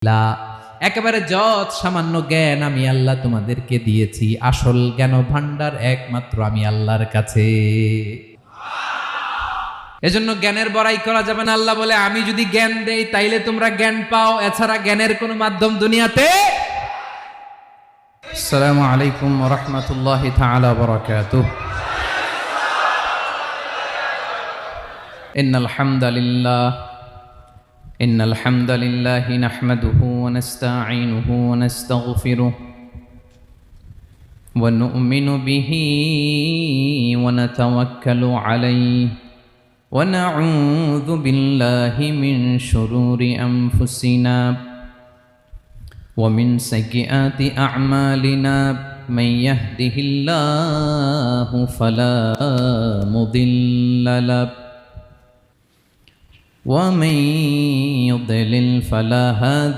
লা, একেবারে যত সামান্য জ্ঞান আমি আল্লাহ তোমাদেরকে দিয়েছি, আসল জ্ঞান ভান্ডার একমাত্র আমি আল্লাহর কাছে। এজন্য জ্ঞানের বড়াই করা যাবে না। আল্লাহ বলে আমি যদি জ্ঞান দেই তাইলে তোমরা জ্ঞান পাও, এছাড়া জ্ঞানের কোনো মাধ্যম দুনিয়াতে। আসসালামু আলাইকুম ওয়া রাহমাতুল্লাহি তাআলা ওয়া বারাকাতুহু। ইন্নাল হামদালিল্লাহি নাহমাদুহু ওয়া নাস্তাঈনুহু ওয়া নাস্তাগফিরুহু ওয়া নু'মিনু বিহি ওয়া নাতাওয়াক্কালু আলাইহি ওয়া নাউযু বিল্লাহি মিন শুরুরি আনফুসিনা ওয়া মিন সাইয়্যিআতি আ'মালিনা মান ইয়াহদিহিল্লাহু ফালা মুদিল্লা লাহু ومن يضلل فلا هادي